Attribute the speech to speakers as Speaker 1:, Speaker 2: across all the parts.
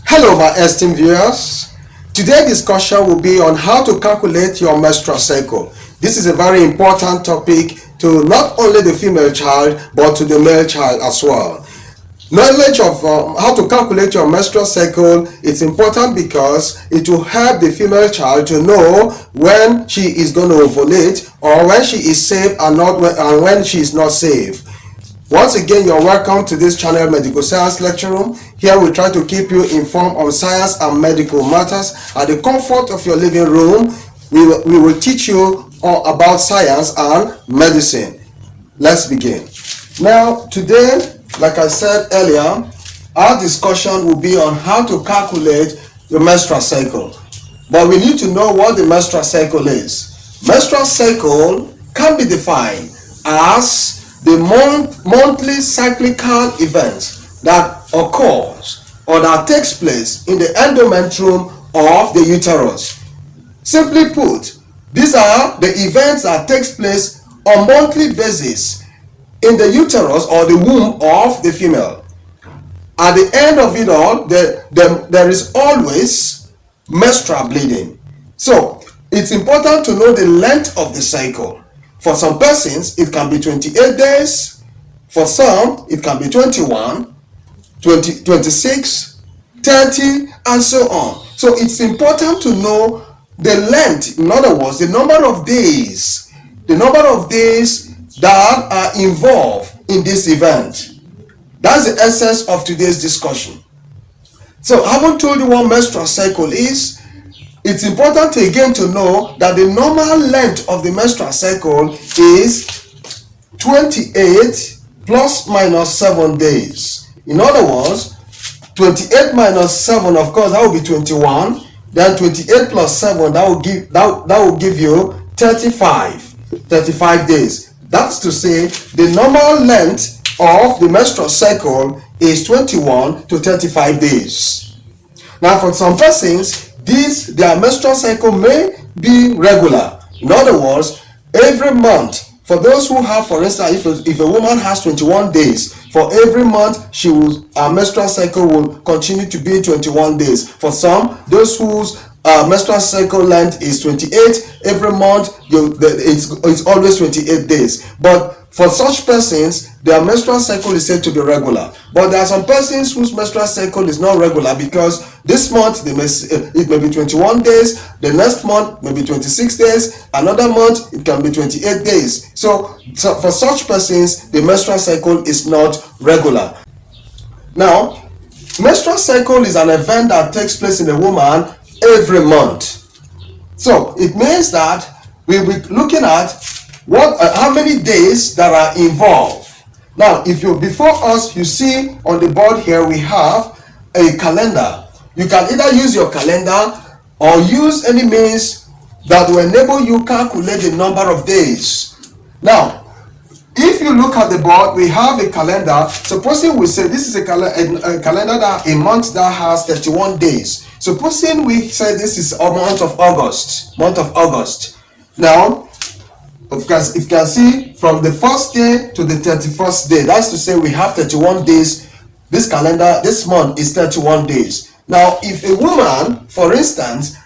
Speaker 1: Hello, my esteemed viewers. Today's discussion will be on how to calculate your menstrual cycle. This is a very important topic to not only the female child but to the male child as well. Knowledge of how to calculate your menstrual cycle is important because it will help the female child to know when she is going to ovulate or when she is safe and when she is not safe. Once again, you're welcome to this channel, Medical Science Lecture Room. Here we try to keep you informed on science and medical matters. At the comfort of your living room, we will teach you all about science and medicine. Let's begin. Now, today, like I said earlier, our discussion will be on how to calculate your menstrual cycle. But we need to know what the menstrual cycle is. Menstrual cycle can be defined as the monthly cyclical event that occurs or that takes place in the endometrium of the uterus. Simply put, these are the events that takes place on monthly basis in the uterus or the womb of the female. At the end of it all, there is always menstrual bleeding. So it's important to know the length of the cycle. For some persons, it can be 28 days. For some, it can be 21, 20, 26, 30, and so on. So it's important to know the length, in other words, the number of days that are involved in this event. That's the essence of today's discussion. So, having told you what menstrual cycle is, it's important again to know that the normal length of the menstrual cycle is 28 plus minus 7 days. In other words, 28 minus 7, of course, that will be 21. Then 28 plus 7, that will give you 35 days. That's to say, the normal length of the menstrual cycle is 21 to 35 days. Now, for some persons, their menstrual cycle may be regular. In other words, every month, for those who have, for instance, if a woman has 21 days, for every month her menstrual cycle will continue to be 21 days. For some, those whose menstrual cycle length is 28, every month it's always 28 days. But for such persons, their menstrual cycle is said to be regular. But there are some persons whose menstrual cycle is not regular because this month it may be 21 days, the next month may be 26 days, another month it can be 28 days. So for such persons, the menstrual cycle is not regular. Now, menstrual cycle is an event that takes place in a woman every month. So it means that we'll be looking at how many days that are involved. Now, if you before us, you see on the board here we have a calendar. You can either use your calendar or use any means that will enable you calculate the number of days. Now, if you look at the board, we have a calendar. Supposing we say this is a calendar that a month that has 31 days. Supposing we say this is a month of August. Now, of course, if you can see from the first day to the 31st day, that's to say we have 31 days. This this month is 31 days. Now, if a woman, for instance,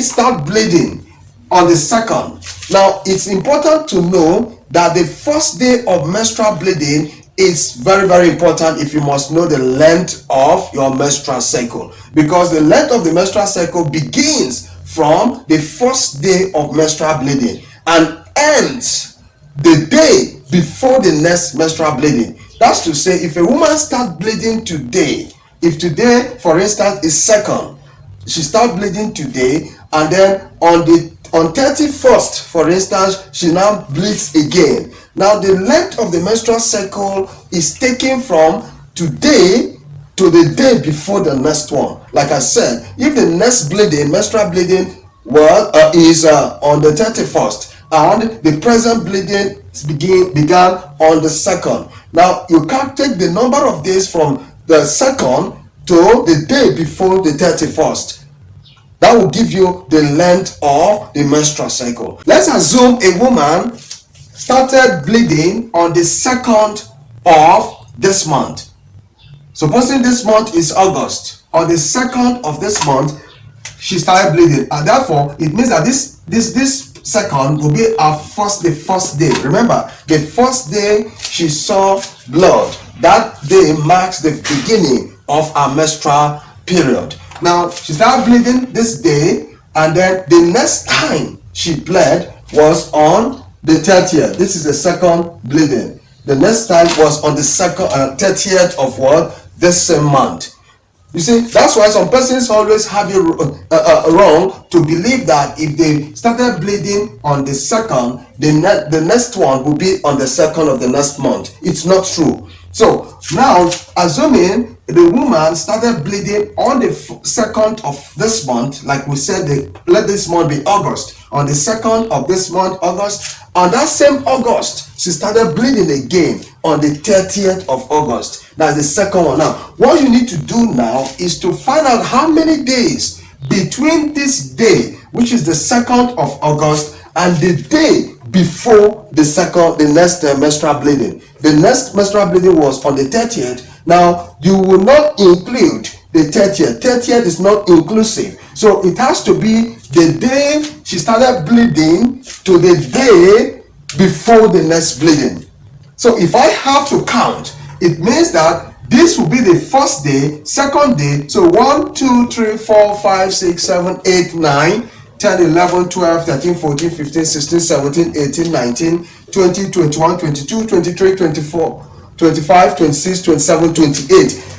Speaker 1: start bleeding on the 2nd, now it's important to know that the first day of menstrual bleeding is very, very important if you must know the length of your menstrual cycle, because the length of the menstrual cycle begins from the first day of menstrual bleeding and ends the day before the next menstrual bleeding. That's to say, if a woman starts bleeding today, if today, for instance, is 2nd, she starts bleeding today, and then on 31st, for instance, she now bleeds again. Now, the length of the menstrual cycle is taken from today to the day before the next one. Like I said, if the next menstrual bleeding is on the 31st, and the present bleeding began on the 2nd. Now, you can take the number of days from the 2nd to the day before the 31st. That will give you the length of the menstrual cycle. Let's assume a woman started bleeding on the 2nd of this month. Supposing this month is August on the second of this month, she started bleeding, and therefore it means that this second will be the first day. Remember, the first day she saw blood, that day marks the beginning of her menstrual period. Now she started bleeding this day, and then the next time she bled was on the 30th. This is the second bleeding. The next time was on the 30th of what? This same month. You see, that's why some persons always have it wrong to believe that if they started bleeding on the second, the next one will be on the second of the next month. It's not true. So now, assuming the woman started bleeding on the second of this month, like we said, let this month be August. On the second of this month, August, on that same August, she started bleeding again on the 30th of August. That's the second one. Now, what you need to do now is to find out how many days between this day, which is the 2nd of August, and the day before the next menstrual bleeding. The next menstrual bleeding was on the 30th. Now, you will not include the 30th. 30th is not inclusive. So it has to be the day she started bleeding to the day before the next bleeding. So if I have to count, it means that this will be the first day, second day. So 1, 2, 3, 4, 5, 6, 7, 8, 9, 10, 11, 12, 13, 14, 15, 16, 17, 18, 19, 20, 21, 22, 23, 24, 25, 26, 27, 28.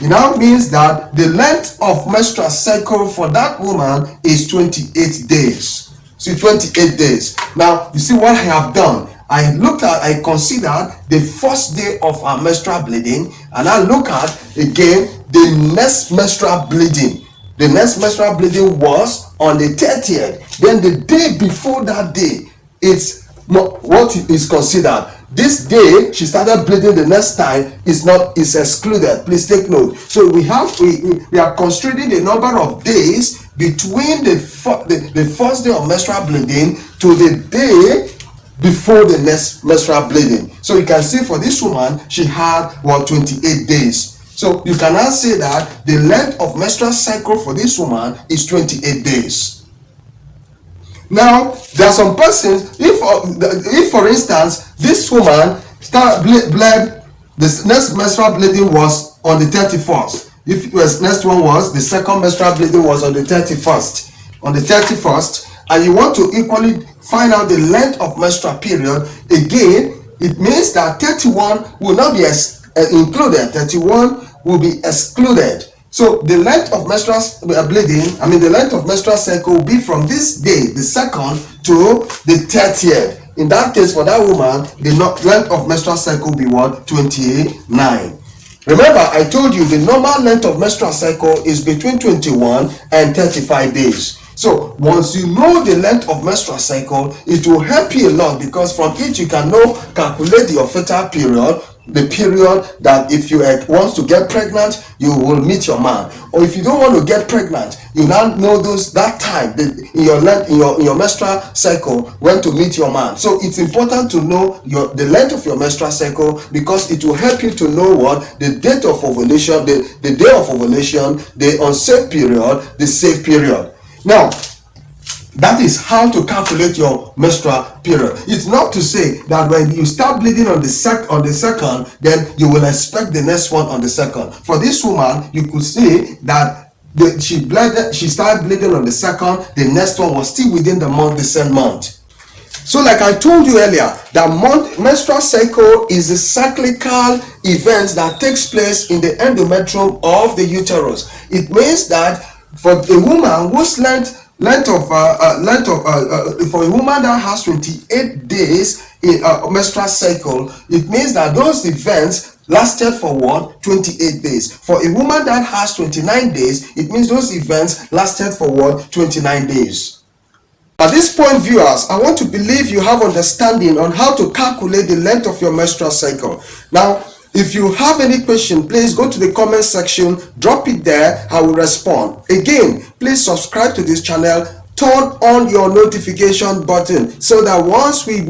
Speaker 1: It now means that the length of menstrual cycle for that woman is 28 days. See, 28 days. Now, you see what I have done. I considered the first day of her menstrual bleeding, and I look at again the next menstrual bleeding. The next menstrual bleeding was on the 30th. Then the day before that day, it's what is considered. This day she started bleeding the next time is excluded. Please take note. So we are considering the number of days between the first day of menstrual bleeding to the day before the next menstrual bleeding. So you can see for this woman, she had 28 days. So you can now say that the length of menstrual cycle for this woman is 28 days. Now, there are some persons, if for instance, this woman bled, the next menstrual bleeding was on the 31st. If the next one was, the second menstrual bleeding was on the 31st. On the 31st, and you want to equally find out the length of menstrual period, again, it means that 31 will not be included. 31 will be excluded. So the length of menstrual the length of menstrual cycle will be from this day, the second, to the 30th. In that case, for that woman, the length of menstrual cycle will be what? 29. Remember, I told you the normal length of menstrual cycle is between 21 and 35 days. So once you know the length of menstrual cycle, it will help you a lot, because from it you can calculate your fertile period, the period that if you want to get pregnant, you will meet your man. Or if you don't want to get pregnant, you now know that time in your menstrual cycle when to meet your man. So it's important to know the length of your menstrual cycle, because it will help you to know what the date of ovulation, the day of ovulation, the unsafe period, the safe period. Now, that is how to calculate your menstrual period. It's not to say that when you start bleeding on the second, then you will expect the next one on the second. For this woman, you could say that she started bleeding on the second, the next one was still within the same month. So like I told you earlier, that menstrual cycle is a cyclical event that takes place in the endometrium of the uterus. It means that for a woman whose for a woman that has 28 days in a menstrual cycle, it means that those events lasted for what? 28 days. For a woman that has 29 days, it means those events lasted for what? 29 days. At this point, viewers, I want to believe you have understanding on how to calculate the length of your menstrual cycle. Now, if you have any question, please go to the comment section, drop it there, I will respond. Again, please subscribe to this channel, turn on your notification button so that once we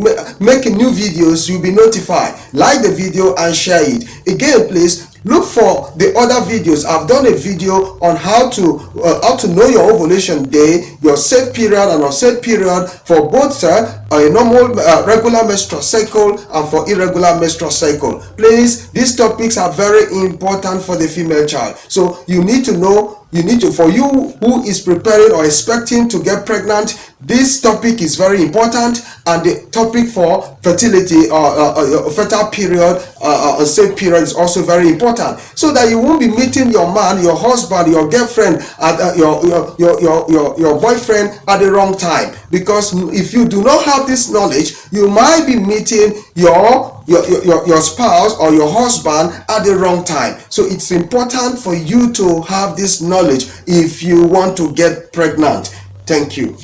Speaker 1: make new videos, you'll be notified. Like the video and share it. Again, please Look for the other videos. I've done a video on how to know your ovulation day, your safe period and unsafe period for both a normal regular menstrual cycle and for irregular menstrual cycle. Please, these topics are very important for the female child. So you need to know, for you who is preparing or expecting to get pregnant, this topic is very important, and the topic for fertility or fertile period, a safe period, is also very important, so that you won't be meeting your man, your husband, your girlfriend, your boyfriend at the wrong time. Because if you do not have this knowledge, you might be meeting your spouse or your husband at the wrong time. So it's important for you to have this knowledge if you want to get pregnant. Thank you.